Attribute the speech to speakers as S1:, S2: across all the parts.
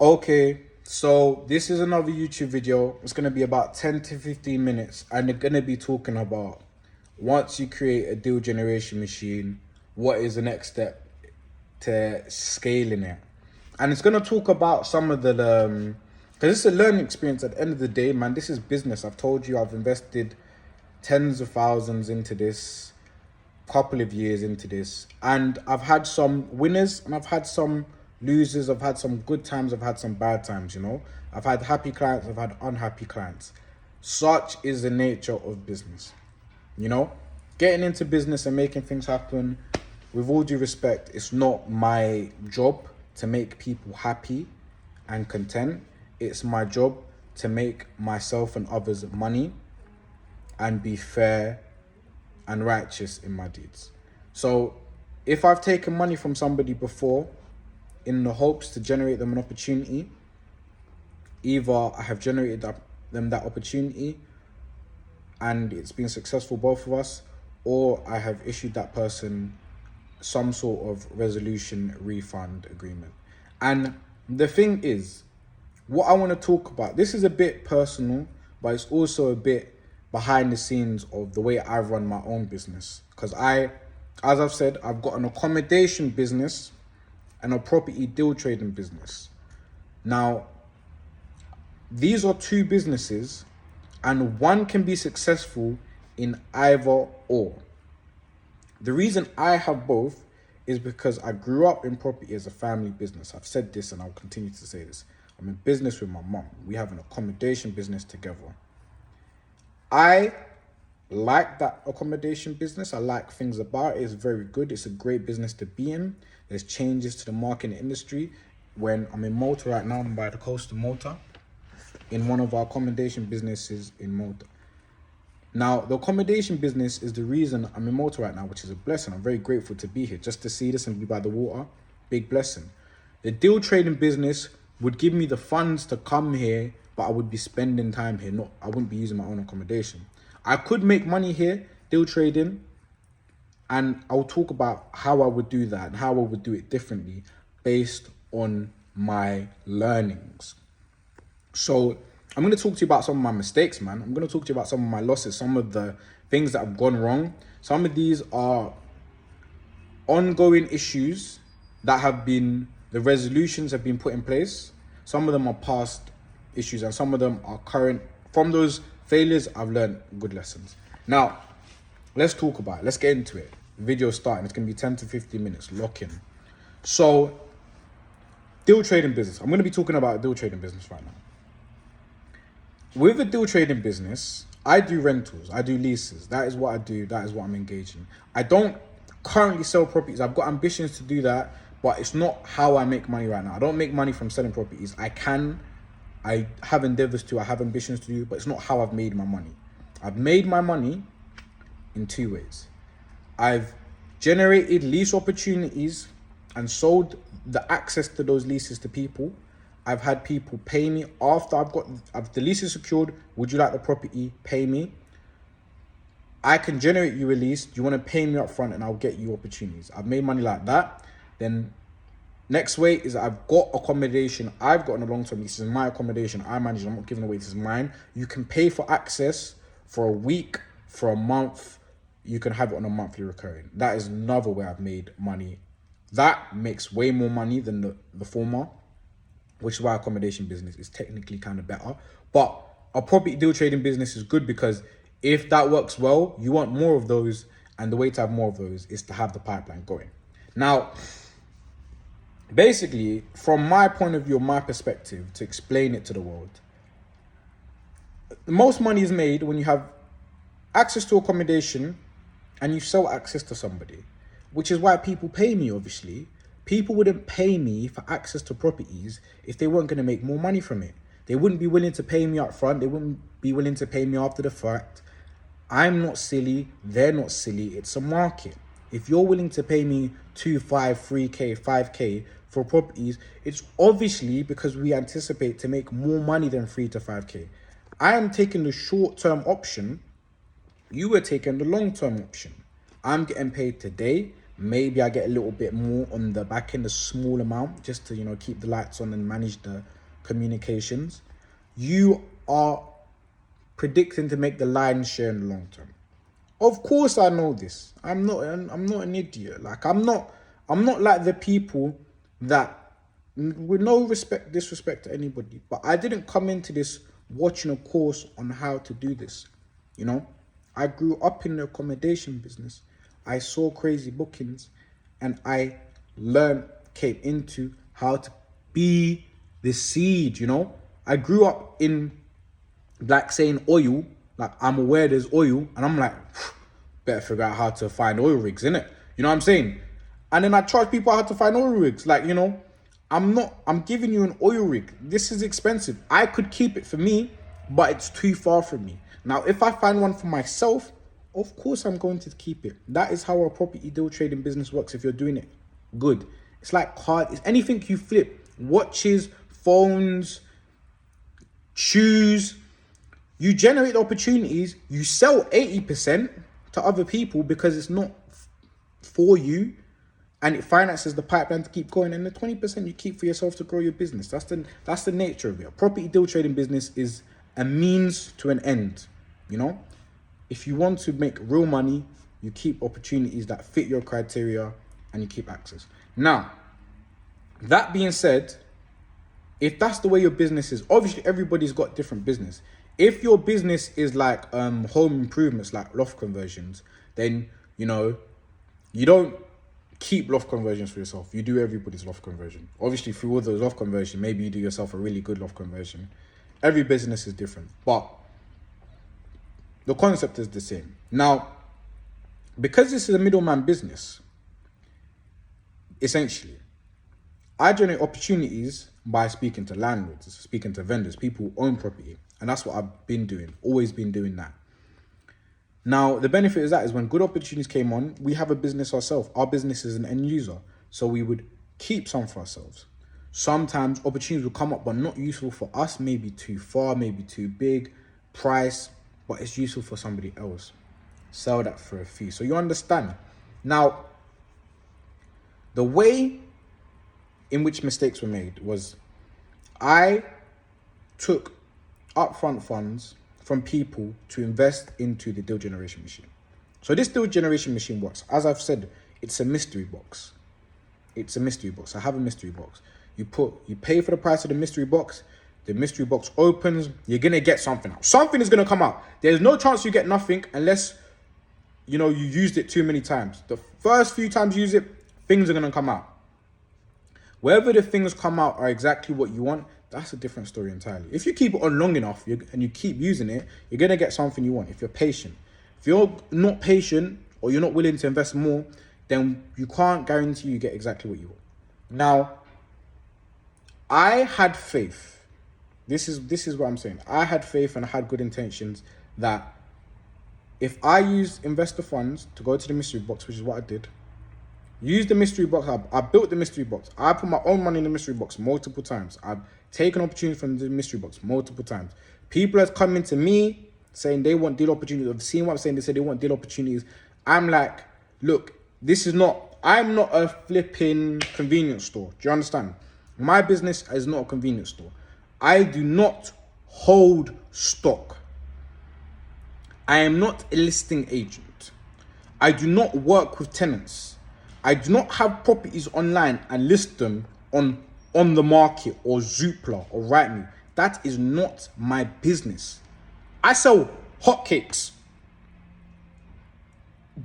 S1: Okay, so this is another YouTube video. It's going to be about 10 to 15 minutes, and they're going to be talking about once you create a deal generation machine, what is the next step to scaling it. And it's going to talk about some of the because it's a learning experience. At the end of the day, man, this is business. I've told you I've invested tens of thousands into this, couple of years into this, and I've had some winners and I've had some losers. I've had some good times, I've had some bad times, I've had happy clients, I've had unhappy clients. Such is the nature of business. Getting into business and making things happen, with all due respect, it's not my job to make people happy and content. It's my job to make myself and others money and be fair and righteous in my deeds. So if I've taken money from somebody before in the hopes to generate them an opportunity, either I have generated them that opportunity and it's been successful, both of us, or I have issued that person some sort of resolution refund agreement. And the thing is, what I want to talk about, this is a bit personal, but it's also a bit behind the scenes of the way I run my own business. Because as I've said, I've got an accommodation business and a property deal trading business. Now, these are two businesses and one can be successful in either or. The reason I have both is because I grew up in property as a family business. I've said this and I'll continue to say this. I'm in business with my mom. We have an accommodation business together. I like that accommodation business. I like things about it. It's very good. It's a great business to be in. There's changes to the market industry. When I'm in Malta right now, I'm by the coast of Malta, in one of our accommodation businesses in Malta. Now, the accommodation business is the reason I'm in Malta right now, which is a blessing. I'm very grateful to be here, just to see this and be by the water. Big blessing. The deal trading business would give me the funds to come here, but I would be spending time here. I wouldn't be using my own accommodation. I could make money here, deal trading, and I'll talk about how I would do that and how I would do it differently based on my learnings. So I'm going to talk to you about some of my mistakes, man. I'm going to talk to you about some of my losses, some of the things that have gone wrong. Some of these are ongoing issues that have been, the resolutions have been put in place. Some of them are past issues and some of them are current. From those failures, I've learned good lessons. Now, let's talk about it. Let's get into it. The video's starting. It's going to be 10 to 15 minutes. Lock in. So, deal trading business. I'm going to be talking about a deal trading business right now. With a deal trading business, I do rentals, I do leases. That is what I do. That is what I'm engaged in. I don't currently sell properties. I've got ambitions to do that, but it's not how I make money right now. I don't make money from selling properties. I have endeavors to, I have ambitions to do, but it's not how I've made my money. I've made my money in two ways. I've generated lease opportunities and sold the access to those leases to people. I've had people pay me after I've the lease is secured. Would you like the property? Pay me. I can generate you a lease. Do you want to pay me up front and I'll get you opportunities? I've made money like that. Then next way is I've got accommodation. I've got a long-term lease. This is my accommodation. I manage it. I'm not giving away. This is mine. You can pay for access for a week, for a month. You can have it on a monthly recurring. That is another way I've made money. That makes way more money than the former, which is why accommodation business is technically kind of better. But a property deal trading business is good because if that works well, you want more of those. And the way to have more of those is to have the pipeline going. Now, basically, from my point of view, my perspective, to explain it to the world, the most money is made when you have access to accommodation and you sell access to somebody, which is why people pay me, obviously. People wouldn't pay me for access to properties if they weren't going to make more money from it. They wouldn't be willing to pay me up front. They wouldn't be willing to pay me after the fact. I'm not silly. They're not silly. It's a market. If you're willing to pay me 2, 5, 3K, 5K for properties, it's obviously because we anticipate to make more money than 3 to 5K. I am taking the short-term option. You were taking the long-term option. I'm getting paid today. Maybe I get a little bit more on the back end, a small amount, just to, keep the lights on and manage the communications. You are predicting to make the lion's share in the long term. Of course I know this. I'm not an idiot. Like I'm not like the people that, with no disrespect to anybody, but I didn't come into this watching a course on how to do this. I grew up in the accommodation business. I saw crazy bookings and I came into how to be the seed, I grew up in like saying oil, like I'm aware there's oil and I'm like, better figure out how to find oil rigs, innit? You know what I'm saying? And then I charge people how to find oil rigs. Like, I'm giving you an oil rig. This is expensive. I could keep it for me, but it's too far from me. Now, if I find one for myself, of course I'm going to keep it. That is how a property deal trading business works if you're doing it good. It's like card. It's anything you flip. Watches, phones, shoes. You generate opportunities. You sell 80% to other people because it's not for you. And it finances the pipeline to keep going. And the 20% you keep for yourself to grow your business. That's the nature of it. A property deal trading business is a means to an end. If you want to make real money, you keep opportunities that fit your criteria and you keep access. Now, that being said, if that's the way your business is, obviously everybody's got different business. If your business is like home improvements, like loft conversions, then, you don't keep loft conversions for yourself. You do everybody's loft conversion. Obviously, through all those loft conversion, maybe you do yourself a really good loft conversion. Every business is different, but the concept is the same. Now, because this is a middleman business, essentially, I generate opportunities by speaking to landlords, speaking to vendors, people who own property. And that's what I've been doing, always been doing that. Now, the benefit of that is when good opportunities came on, we have a business ourselves. Our business is an end user. So we would keep some for ourselves. Sometimes opportunities will come up, but not useful for us, maybe too far, maybe too big, price, but it's useful for somebody else. Sell that for a fee. So you understand. Now, the way in which mistakes were made was I took upfront funds from people to invest into the deal generation machine. So this deal generation machine works. As I've said, it's a mystery box. It's a mystery box. I have a mystery box. You pay for the price of the mystery box opens, you're going to get something out. Something is going to come out. There's no chance you get nothing unless, you used it too many times. The first few times you use it, things are going to come out. Whether the things come out are exactly what you want, that's a different story entirely. If you keep it on long enough and you keep using it, you're going to get something you want if you're patient. If you're not patient or you're not willing to invest more, then you can't guarantee you get exactly what you want. Now, I had faith. This is what I'm saying. I had faith and I had good intentions that if I used investor funds to go to the mystery box, which is what I did, use the mystery box. I built the mystery box. I put my own money in the mystery box multiple times. I've taken opportunities from the mystery box multiple times. People have come into me saying they want deal opportunities. I've seen what I'm saying. They say they want deal opportunities. I'm like, look, I'm not a flipping convenience store. Do you understand? My business is not a convenience store. I do not hold stock. I am not a listing agent. I do not work with tenants. I do not have properties online and list them on the market or Zoopla or Rightmove. That is not my business. I sell hotcakes.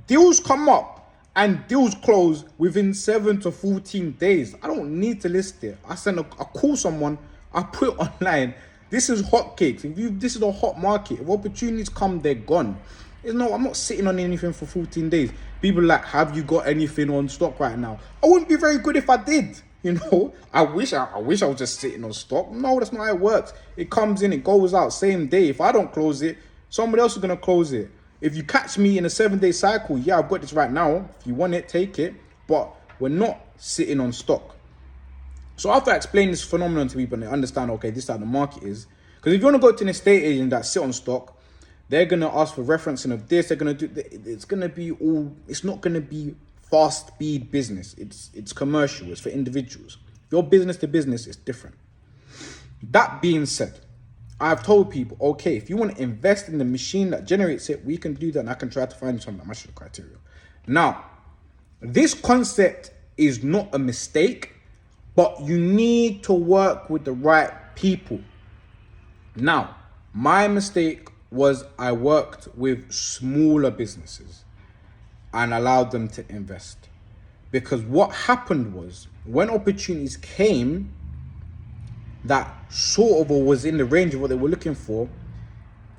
S1: Deals come up and deals close within 7 to 14 days. I don't need to list it. I call someone, I put it online. This is hotcakes. This is a hot market. If opportunities come, they're gone. I'm not sitting on anything for 14 days. People are like, have you got anything on stock right now? I wouldn't be very good if I did. I wish I was just sitting on stock. No, that's not how it works. It comes in, it goes out same day. If I don't close it, somebody else is going to close it. If you catch me in a 7-day cycle, yeah, I've got this right now. If you want it, take it. But we're not sitting on stock. So after I explain this phenomenon to people and they understand, okay, this is how the market is. Because if you want to go to an estate agent that sit on stock, they're going to ask for referencing of this. They're going to do, it's going to be all, it's not going to be fast speed business. It's commercial. It's for individuals. Your business to business is different. That being said, I've told people, okay, if you want to invest in the machine that generates it, we can do that, and I can try to find you something that matches the criteria. Now, this concept is not a mistake, but you need to work with the right people. Now, my mistake was I worked with smaller businesses and allowed them to invest. Because what happened was, when opportunities came that sort of was in the range of what they were looking for,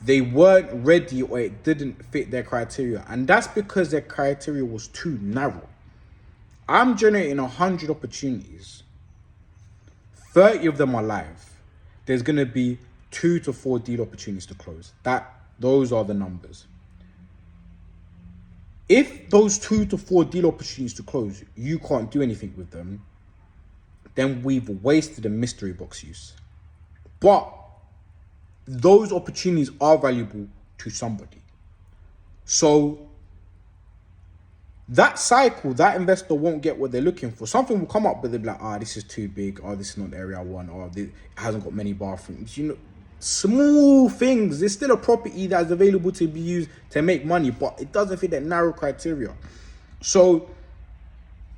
S1: they weren't ready, or it didn't fit their criteria. And that's because their criteria was too narrow. I'm generating 100 opportunities. 30 of them are live. There's going to be 2 to 4 deal opportunities to close. Those are the numbers. If those 2 to 4 deal opportunities to close, you can't do anything with them, then we've wasted a mystery box use. But those opportunities are valuable to somebody. So that cycle, that investor won't get what they're looking for. Something will come up, but they'll be like, this is too big, or this is not the area I want, or it hasn't got many bathrooms. Small things. There's still a property that's available to be used to make money, but it doesn't fit that narrow criteria. So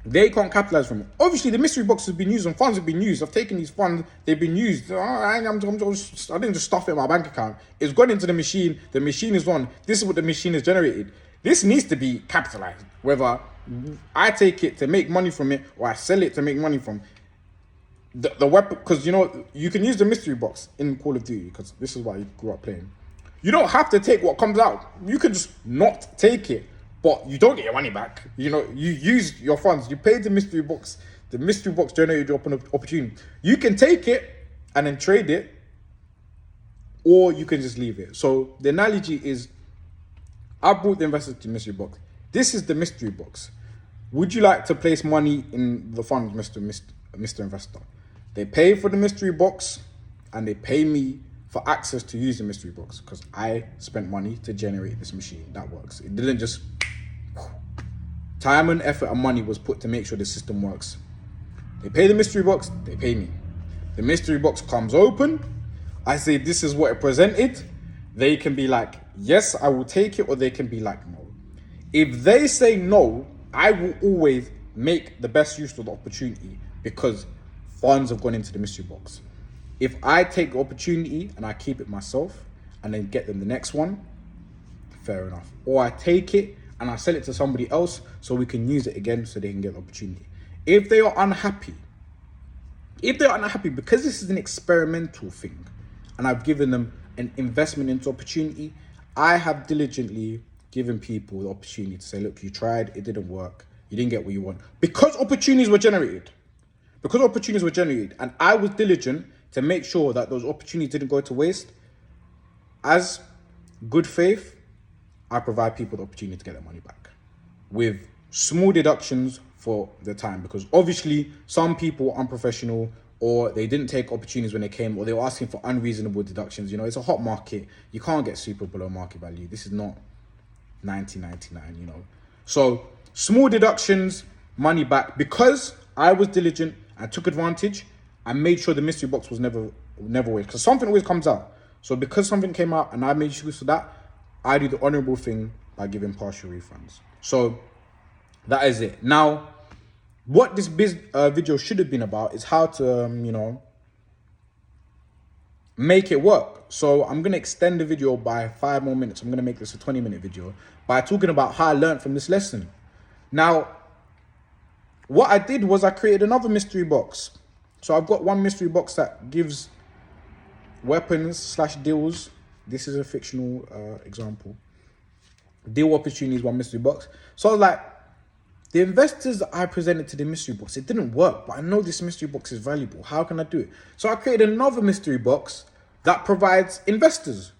S1: they can't capitalize from it. Obviously, the mystery box has been used and funds have been used. I've taken these funds, they've been used. I didn't just stuff it in my bank account. It's gone into the machine. The machine is on. This is what the machine has generated. This needs to be capitalized. Whether I take it to make money from it or I sell it to make money from the weapon. Because, you can use the mystery box in Call of Duty, because this is why you grew up playing. You don't have to take what comes out. You can just not take it. But you don't get your money back. You use your funds. You paid the mystery box. The mystery box generated your opportunity. You can take it and then trade it, or you can just leave it. So the analogy is, I brought the investor to the mystery box. This is the mystery box. Would you like to place money in the fund, Mr. Investor? They pay for the mystery box, and they pay me for access to use the mystery box, because I spent money to generate this machine. That works. It didn't just... Time and effort and money was put to make sure the system works. They pay the mystery box, they pay me. The mystery box comes open. I say, this is what it presented. They can be like, yes, I will take it, or they can be like, no. If they say no, I will always make the best use of the opportunity, because funds have gone into the mystery box. If I take the opportunity and I keep it myself and then get them the next one, fair enough. Or I take it and I sell it to somebody else so we can use it again so they can get the opportunity. If they are unhappy because this is an experimental thing and I've given them an investment into opportunity, I have diligently given people the opportunity to say, look, you tried, it didn't work, you didn't get what you want. Because opportunities were generated, and I was diligent to make sure that those opportunities didn't go to waste, as good faith, I provide people the opportunity to get their money back with small deductions for the time, because obviously some people are unprofessional, or they didn't take opportunities when they came, or they were asking for unreasonable deductions. It's a hot market. You can't get super below market value. This is not 1999, So small deductions, money back, because I was diligent and took advantage. I made sure the mystery box was never wasted, because something always comes out. So because something came out and I made use of that, I do the honorable thing by giving partial refunds. So that is it. Now, what this video should have been about is how to, make it work. So I'm going to extend the video by 5 more minutes. I'm going to make this a 20-minute video by talking about how I learned from this lesson. Now, what I did was I created another mystery box. So I've got one mystery box that gives weapons/deals. This is a fictional example. Deal opportunities, one mystery box. So I was like, the investors that I presented to the mystery box, it didn't work, but I know this mystery box is valuable. How can I do it? So I created another mystery box that provides investors.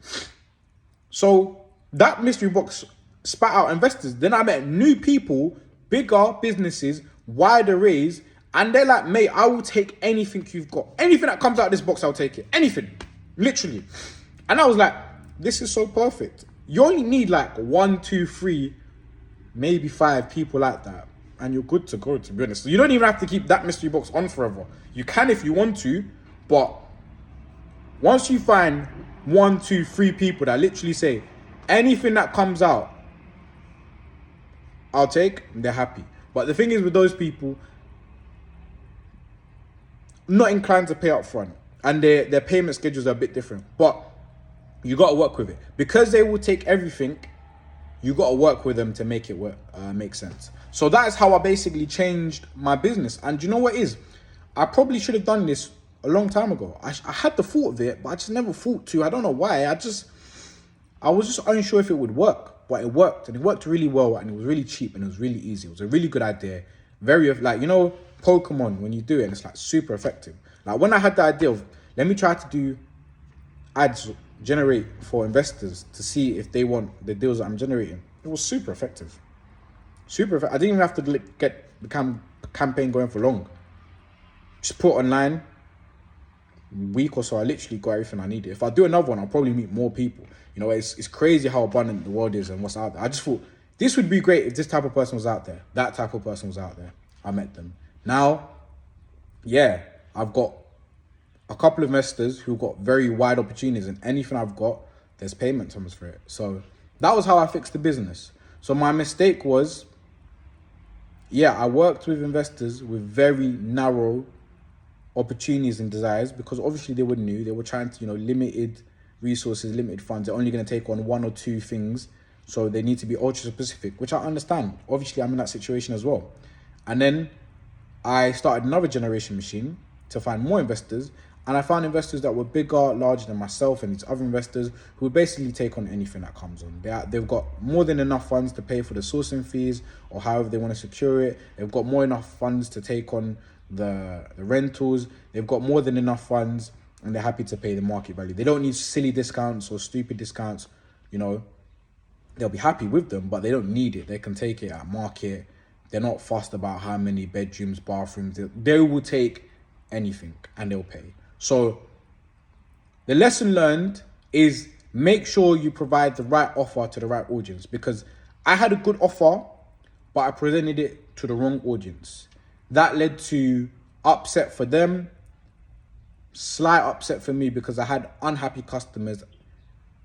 S1: So that mystery box spat out investors. Then I met new people, bigger businesses, wide arrays, and they're like, mate, I will take anything you've got. Anything that comes out of this box, I'll take it. Anything, literally. And I was like, this is so perfect. You only need like 1, 2, 3, maybe 5 people like that. and you're good to go, to be honest. So you don't even have to keep that mystery box on forever. You can if you want to, but once you find 1, 2, 3 people that literally say, anything that comes out, I'll take, they're happy. But the thing is with those people, not inclined to pay up front, and their payment schedules are a bit different, but you got to work with it. Because they will take everything, you got to work with them to make it work, make sense. So that is how I basically changed my business. And you know what it is? I probably should have done this a long time ago. I had the thought of it, but I just never thought to. I don't know why. I was just unsure if it would work, but it worked, and it worked really well, and it was really cheap, and it was really easy. It was a really good idea. Very, like, you know, Pokemon, when you do it, and it's like super effective. Like when I had the idea of, let me try to do ads, generate for investors to see if they want the deals that I'm generating. It was super effective. Super effective. I didn't even have to get the campaign going for long. Just put it online, week or so, I literally got everything I needed. If I do another one, I'll probably meet more people. You know, it's crazy how abundant the world is and what's out there. I just thought this would be great if this type of person was out there. That type of person was out there. I met them. Now, yeah, I've got a couple of investors who got very wide opportunities, and anything I've got, there's payment terms for it. So that was how I fixed the business. So my mistake was, yeah, I worked with investors with very narrow opportunities and desires, because obviously they were new. They were trying to, you know, limited resources, limited funds. They're only going to take on 1 or 2 things. So they need to be ultra specific, which I understand. Obviously, I'm in that situation as well. And then I started another generation machine to find more investors. And I found investors that were bigger, larger than myself and these other investors who would basically take on anything that comes on. They've got more than enough funds to pay for the sourcing fees or however they want to secure it. They've got more enough funds to take on the rentals. They've got more than enough funds, and they're happy to pay the market value. They don't need silly discounts or stupid discounts. You know, they'll be happy with them, but they don't need it. They can take it at market. They're not fussed about how many bedrooms, bathrooms. They will take anything and they'll pay. So the lesson learned is make sure you provide the right offer to the right audience, because I had a good offer, but I presented it to the wrong audience. That led to upset for them, slight upset for me, because I had unhappy customers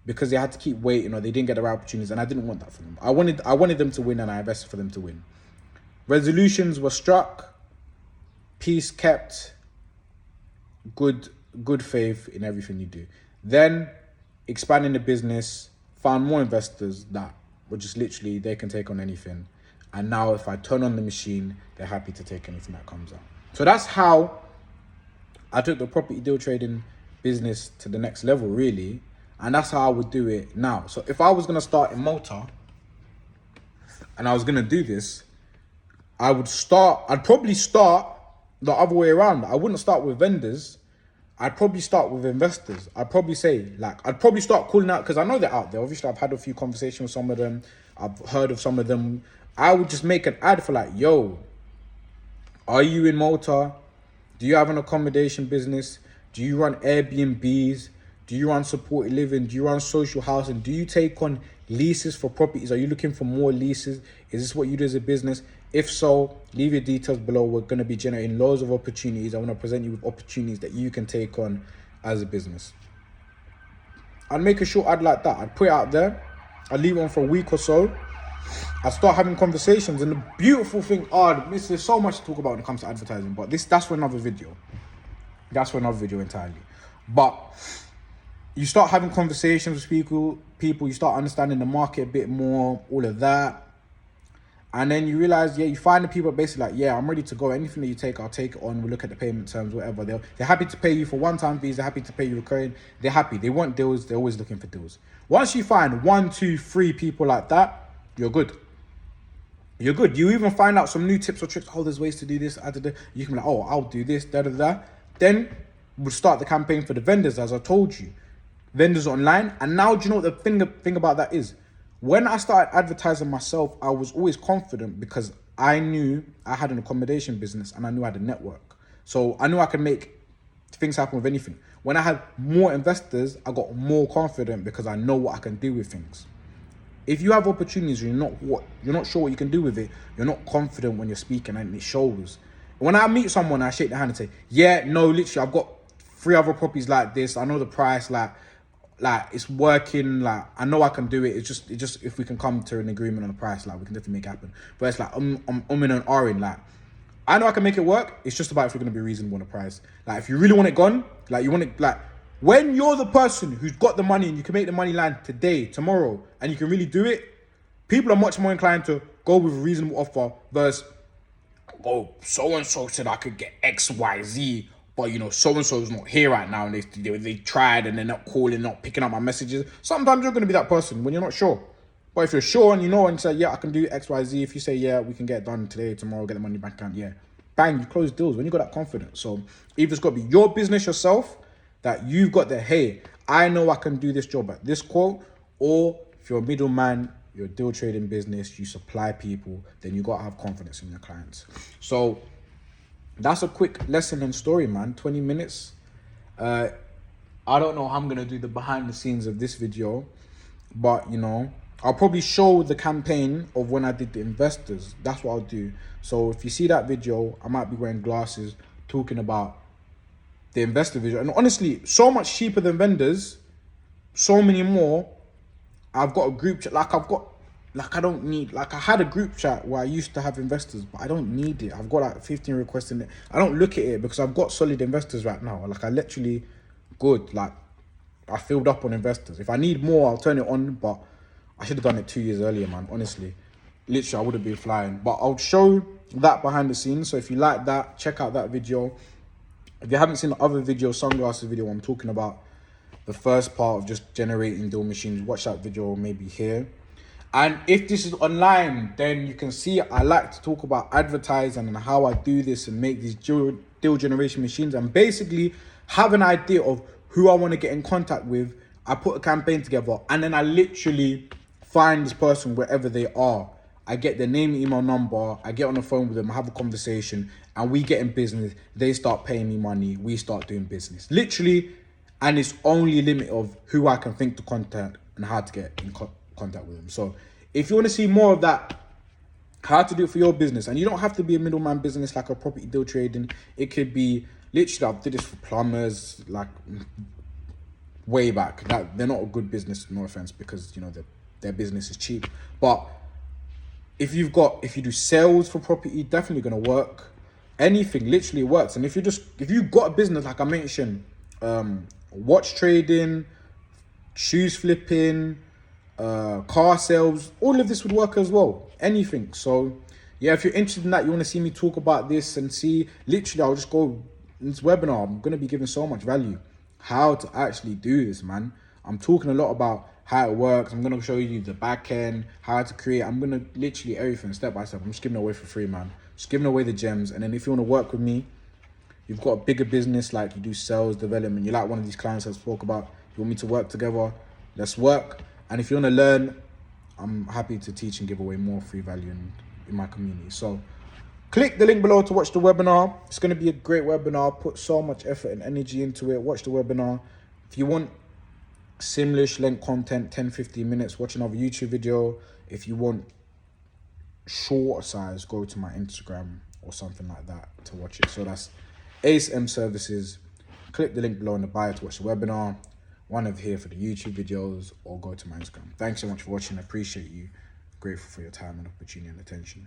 S1: because they had to keep waiting or they didn't get the right opportunities, and I didn't want that for them. I wanted them to win, and I invested for them to win. Resolutions were struck, peace kept, good faith in everything you do. Then expanding the business, found more investors that were just literally, they can take on anything. And now if I turn on the machine, they're happy to take anything that comes out. So that's how I took the property deal trading business to the next level, really. And that's how I would do it now. So if I was going to start in Malta and I was going to do this, I'd probably start the other way around. I wouldn't start with vendors. I'd probably start with investors. I'd probably say, like, I'd probably start calling out, because I know they're out there. Obviously, I've had a few conversations with some of them. I've heard of some of them. I would just make an ad for like, yo, are you in Malta? Do you have an accommodation business? Do you run Airbnbs? Do you run supported living? Do you run social housing? Do you take on leases for properties? Are you looking for more leases? Is this what you do as a business? If so, leave your details below. We're going to be generating loads of opportunities. I want to present you with opportunities that you can take on as a business. I'd make a short ad like that. I'd put it out there. I'd leave it on for a week or so. I'd start having conversations. And the beautiful thing, there's so much to talk about when it comes to advertising, but that's for another video. That's for another video entirely. But you start having conversations with people, you start understanding the market a bit more, all of that. And then you realize, you find the people basically like, I'm ready to go. Anything that you take, I'll take it on. We'll look at the payment terms, whatever. They're happy to pay you for one-time fees. They're happy to pay you recurring. They're happy. They want deals. They're always looking for deals. Once you find 1, 2, 3 people like that, you're good. You're good. You even find out some new tips or tricks. There's ways to do this. You can be like, I'll do this, da-da-da. Then we'll start the campaign for the vendors, as I told you. Vendors online. And now, do you know what the thing about that is? When I started advertising myself, I was always confident because I knew I had an accommodation business and I knew I had a network. So I knew I could make things happen with anything. When I had more investors, I got more confident because I know what I can do with things. If you have opportunities, you're not sure what you can do with it. You're not confident when you're speaking, and it shows. When I meet someone, I shake their hand and say, yeah, no, literally, I've got 3 other properties like this. I know the price, like it's working. Like I know I can do it. It's just if we can come to an agreement on the price, like we can definitely make it happen. But it's like I'm in an R-in, like I know I can make it work. It's just about if we're gonna be reasonable on the price. Like if you really want it gone, like you want it, like when you're the person who's got the money and you can make the money land today, tomorrow, and you can really do it, people are much more inclined to go with a reasonable offer versus, oh, so-and-so said I could get X, Y, Z, but you know, so-and-so's not here right now, and they tried and they're not calling, not picking up my messages. Sometimes you're gonna be that person when you're not sure. But if you're sure and you know and you say, yeah, I can do X, Y, Z, if you say, yeah, we can get it done today, tomorrow, get the money in the bank account, yeah, bang, you close deals when you got that confidence. So either it's got to be your business yourself, that you've got the, hey, I know I can do this job at this quote, or if you're a middleman, you're a deal trading business, you supply people, then you got to have confidence in your clients. So that's a quick lesson and story, man. 20 minutes. I don't know how I'm going to do the behind the scenes of this video, but you know, I'll probably show the campaign of when I did the investors. That's what I'll do. So if you see that video, I might be wearing glasses talking about the investor video. And honestly, so much cheaper than vendors, so many more. I've got a group chat, I don't need, like I had a group chat where I used to have investors, but I don't need it. I've got like 15 requests in it. I don't look at it because I've got solid investors right now. Like I literally good, like I filled up on investors. If I need more, I'll turn it on, but I should have done it 2 years earlier, man. Honestly, literally, I would have been flying. But I'll show that behind the scenes. So if you like that, check out that video. If you haven't seen the other video, sunglasses video, I'm talking about the first part of just generating deal machines. Watch that video maybe here. And if this is online, then you can see I like to talk about advertising and how I do this and make these deal generation machines and basically have an idea of who I want to get in contact with. I put a campaign together and then I literally find this person wherever they are. I get their name, email, number. I get on the phone with them, I have a conversation, and we get in business. They start paying me money. We start doing business. Literally, and it's only a limit of who I can think to contact and how to get in contact with them. So if you want to see more of that, how to do it for your business, and you don't have to be a middleman business like a property deal trading. It could be literally, I did this for plumbers, like way back. That they're not a good business, no offense, because you know their business is cheap. But if you do sales for property, definitely gonna work. Anything literally works. And if you've got a business like I mentioned, watch trading, shoes flipping, car sales, all of this would work as well. Anything. So yeah, if you're interested in that, you want to see me talk about this and see, literally I'll just go in this webinar. I'm going to be giving so much value how to actually do this, man. I'm talking a lot about how it works. I'm going to show you the back end, how to create. I'm going to literally everything step by step. I'm just giving it away for free, man. Just giving away the gems. And then if you want to work with me, you've got a bigger business, like you do sales development, you like one of these clients I spoke about, you want me to work together, let's work. And if you want to learn, I'm happy to teach and give away more free value in my community. So click the link below to watch the webinar. It's going to be a great webinar. Put so much effort and energy into it. Watch the webinar. If you want similar-ish length content, 10-15 minutes, watch another YouTube video. If you want shorter size, go to my Instagram or something like that to watch it. So that's Ace M Services. Click the link below in the bio to watch the webinar. One over here for the YouTube videos, or go to my Instagram. Thanks so much for watching. I appreciate you. Grateful for your time and opportunity and attention.